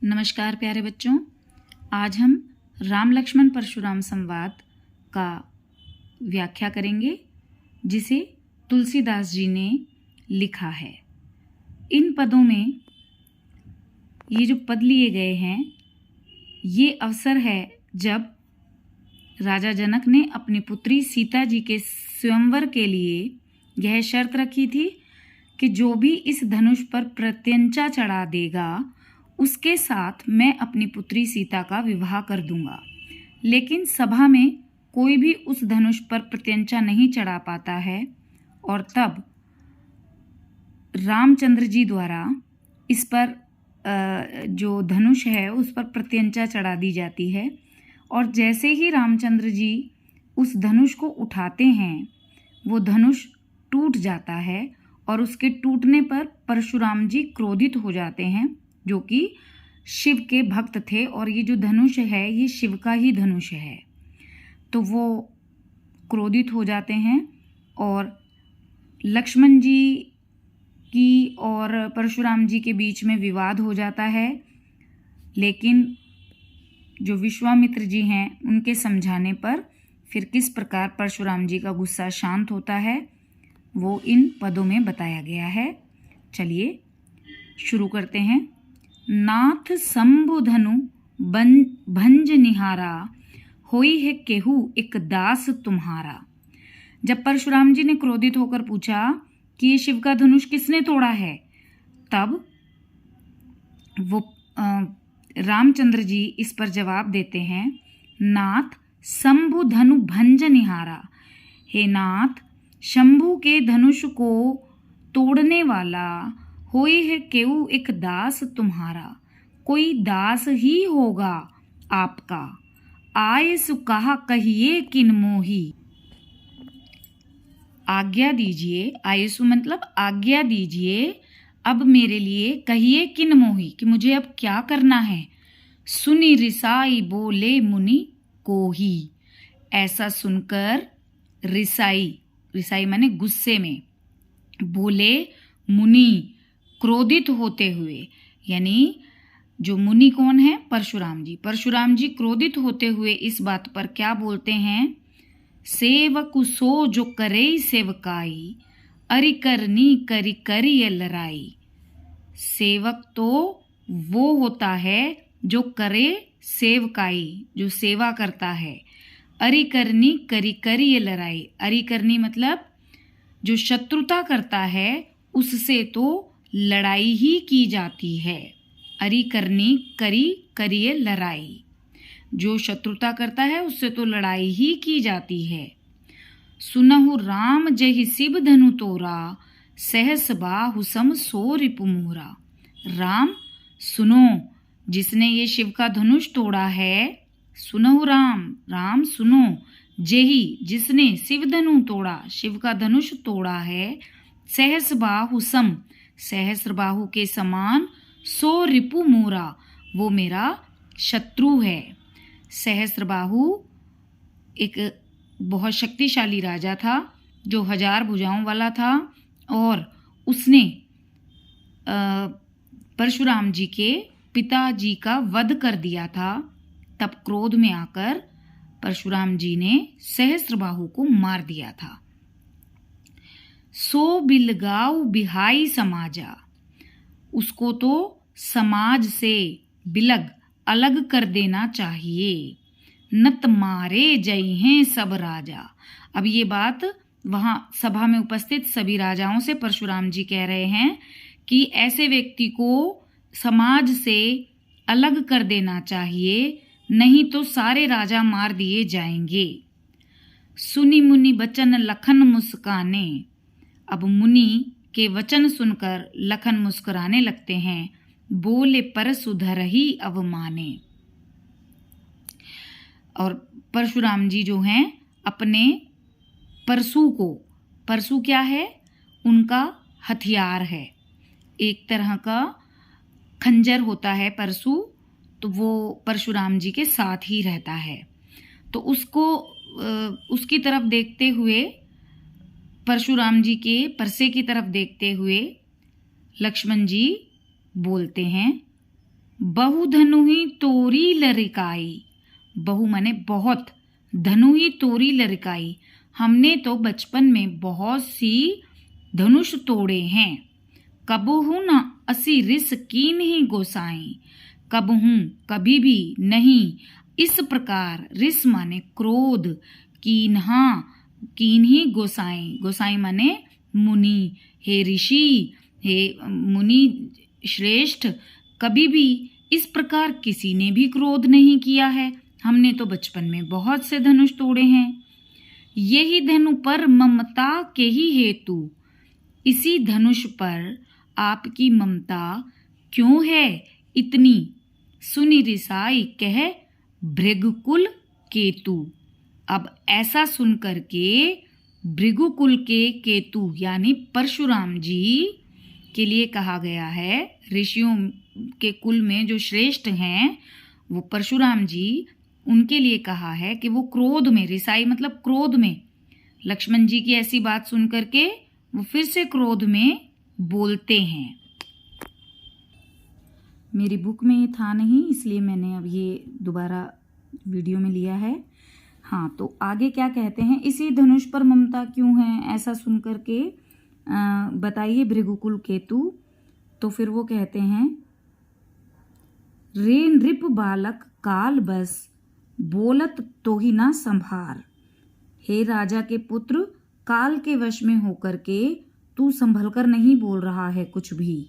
नमस्कार प्यारे बच्चों, आज हम राम लक्ष्मण परशुराम संवाद का व्याख्या करेंगे जिसे तुलसीदास जी ने लिखा है। इन पदों में ये जो पद लिए गए हैं ये अवसर है जब राजा जनक ने अपनी पुत्री सीता जी के स्वयंवर के लिए यह शर्त रखी थी कि जो भी इस धनुष पर प्रत्यंचा चढ़ा देगा उसके साथ मैं अपनी पुत्री सीता का विवाह कर दूंगा। लेकिन सभा में कोई भी उस धनुष पर प्रत्यंचा नहीं चढ़ा पाता है और तब रामचंद्र जी द्वारा इस पर जो धनुष है उस पर प्रत्यंचा चढ़ा दी जाती है। और जैसे ही रामचंद्र जी उस धनुष को उठाते हैं वो धनुष टूट जाता है और उसके टूटने पर परशुराम जी क्रोधित हो जाते हैं, जो कि शिव के भक्त थे और ये जो धनुष है ये शिव का ही धनुष है। तो वो क्रोधित हो जाते हैं और लक्ष्मण जी की और परशुराम जी के बीच में विवाद हो जाता है। लेकिन जो विश्वामित्र जी हैं उनके समझाने पर फिर किस प्रकार परशुराम जी का गुस्सा शांत होता है वो इन पदों में बताया गया है। चलिए शुरू करते हैं। नाथ शंभु धनु भंज निहारा, होई है केहू एक दास तुम्हारा। जब परशुराम जी ने क्रोधित होकर पूछा कि ये शिव का धनुष किसने तोड़ा है, तब वो रामचंद्र जी इस पर जवाब देते हैं, नाथ शंभु धनु भंज निहारा। हे नाथ, शंभु के धनुष को तोड़ने वाला होई है केहू एक दास तुम्हारा, कोई दास ही होगा आपका। आए सु कहा कहिए किन मोही। आज्ञा दीजिए, आयसु मतलब आज्ञा दीजिए, अब मेरे लिए कहिए किन मोही कि मुझे अब क्या करना है। सुनी रिसाई बोले मुनि को ही। ऐसा सुनकर रिसाई, रिसाई माने गुस्से में, बोले मुनि क्रोधित होते हुए, यानी जो मुनि कौन है, परशुराम जी। परशुराम जी क्रोधित होते हुए इस बात पर क्या बोलते हैं, सेवकु सो जो करे सेवकाई, अरि करनी करी करी ये लड़ाई। सेवक तो वो होता है जो करे सेवकाई, जो सेवा करता है। अरि करनी करी करी ये लड़ाई। अरि करनी मतलब जो शत्रुता करता है उससे तो लड़ाई ही की जाती है। अरि करनी करी करिए लड़ाई, जो शत्रुता करता है उससे तो लड़ाई ही की जाती है। सुनहु राम जहि शिव धनु तोरा, सहस बाहु सम सो रिपु मोरा। राम सुनो, जिसने ये शिव का धनुष तोड़ा है। सुनहु राम, राम सुनो, जेहि जिसने शिव धनु तोड़ा, शिव का धनुष तोड़ा है। सहस बाहु सम, सहस्र बाहु के समान, सो रिपु मोरा, वो मेरा शत्रु है। सहस्र बाहु एक बहुत शक्तिशाली राजा था जो 1000 भुजाओं वाला था और उसने परशुराम जी के पिताजी का वध कर दिया था। तब क्रोध में आकर परशुराम जी ने सहस्त्रबाहु को मार दिया था। सो बिलगाऊ बिहाई समाजा, उसको तो समाज से बिलग अलग कर देना चाहिए। नत मारे जय हैं सब राजा। अब ये बात वहां सभा में उपस्थित सभी राजाओं से परशुराम जी कह रहे हैं कि ऐसे व्यक्ति को समाज से अलग कर देना चाहिए, नहीं तो सारे राजा मार दिए जाएंगे। सुनी मुनि बचन लखन मुस्काने। अब मुनि के वचन सुनकर लखन मुस्कुराने लगते हैं। बोले पर सुधर ही अवमाने। और परशुराम जी जो हैं अपने परशु को, परशु क्या है, उनका हथियार है, एक तरह का खंजर होता है परशु, तो वो परशुराम जी के साथ ही रहता है। तो उसको उसकी तरफ देखते हुए, परशुराम जी के परसे की तरफ देखते हुए लक्ष्मण जी बोलते हैं, बहु धनु ही तोरी लरिकाई, बहु माने बहुत, धनु ही तोरी लरिकाई, हमने तो बचपन में बहुत सी धनुष तोड़े हैं। कबहू न असी रिस कीन ही गोसाई, कबहू कभी भी नहीं इस प्रकार, रिस माने क्रोध, कीन्हा कीन ही गोसाई, गोसाई माने मुनि, हे ऋषि, हे मुनि श्रेष्ठ, कभी भी इस प्रकार किसी ने भी क्रोध नहीं किया है। हमने तो बचपन में बहुत से धनुष तोड़े हैं। यही धनु पर ममता के ही हेतु, इसी धनुष पर आपकी ममता क्यों है इतनी, सुनि रिसाई कह भृगुकुल केतु। अब ऐसा सुनकर के भृगुकुल के केतु यानी परशुराम जी के लिए कहा गया है, ऋषियों के कुल में जो श्रेष्ठ हैं वो परशुराम जी, उनके लिए कहा है कि वो क्रोध में, रिसाई मतलब क्रोध में, लक्ष्मण जी की ऐसी बात सुनकर के वो फिर से क्रोध में बोलते हैं। मेरी बुक में ये था नहीं, इसलिए मैंने अब ये दोबारा वीडियो में लिया है। हाँ, तो आगे क्या कहते हैं, इसी धनुष पर ममता क्यों है, ऐसा सुनकर के बताइए भृगुकुल केतु। तो फिर वो कहते हैं, रे नृप बालक काल बस बोलत तो ही ना संभार, हे राजा के पुत्र, काल के वश में होकर के तू संभल कर नहीं बोल रहा है कुछ भी।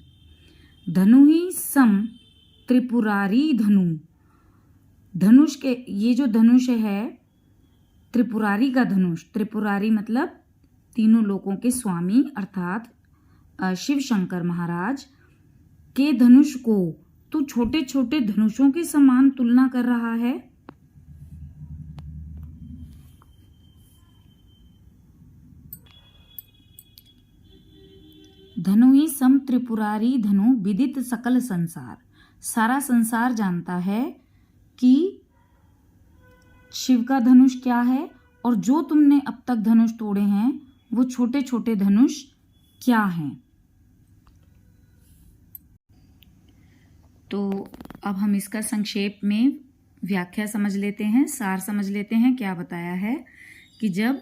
धनु ही सम त्रिपुरारी धनु, धनुष के, ये जो धनुष है त्रिपुरारी का धनुष, त्रिपुरारी मतलब तीनों लोकों के स्वामी अर्थात शिव शंकर महाराज के धनुष को तू छोटे छोटे धनुषों के समान तुलना कर रहा है। धनु ही सम त्रिपुरारी धनु विदित सकल संसार, सारा संसार जानता है कि शिव का धनुष क्या है, और जो तुमने अब तक धनुष तोड़े हैं वो छोटे छोटे धनुष क्या हैं। तो अब हम इसका संक्षेप में व्याख्या समझ लेते हैं, सार समझ लेते हैं। क्या बताया है कि जब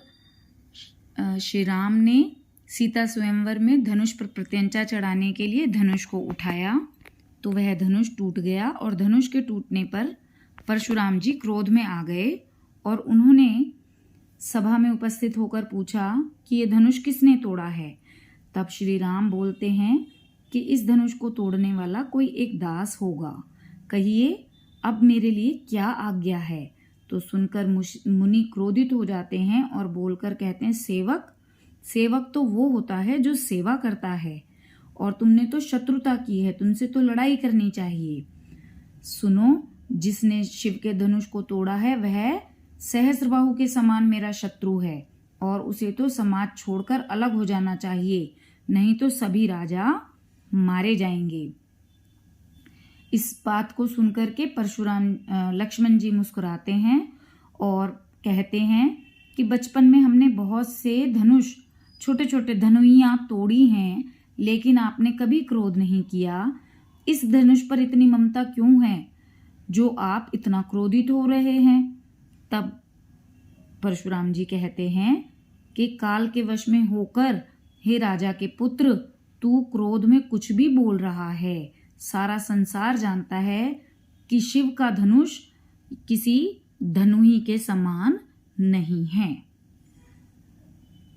श्री राम ने सीता स्वयंवर में धनुष पर प्रत्यंचा चढ़ाने के लिए धनुष को उठाया तो वह धनुष टूट गया, और धनुष के टूटने पर परशुराम जी क्रोध में आ गए और उन्होंने सभा में उपस्थित होकर पूछा कि ये धनुष किसने तोड़ा है। तब श्री राम बोलते हैं कि इस धनुष को तोड़ने वाला कोई एक दास होगा, कहिए अब मेरे लिए क्या आज्ञा है। तो सुनकर मुनि क्रोधित हो जाते हैं और बोलकर कहते हैं, सेवक, सेवक तो वो होता है जो सेवा करता है, और तुमने तो शत्रुता की है, तुमसे तो लड़ाई करनी चाहिए। सुनो, जिसने शिव के धनुष को तोड़ा है वह सहस्त्रबाहु के समान मेरा शत्रु है, और उसे तो समाज छोड़कर अलग हो जाना चाहिए, नहीं तो सभी राजा मारे जाएंगे। इस बात को सुनकर के परशुराम लक्ष्मण जी मुस्कुराते हैं और कहते हैं कि बचपन में हमने बहुत से धनुष, छोटे छोटे धनुइयां तोड़ी हैं, लेकिन आपने कभी क्रोध नहीं किया। इस धनुष पर इतनी ममता क्यों है जो आप इतना क्रोधित हो रहे हैं। तब परशुराम जी कहते हैं कि काल के वश में होकर हे राजा के पुत्र, तू क्रोध में कुछ भी बोल रहा है। सारा संसार जानता है कि शिव का धनुष किसी धनुही के समान नहीं है।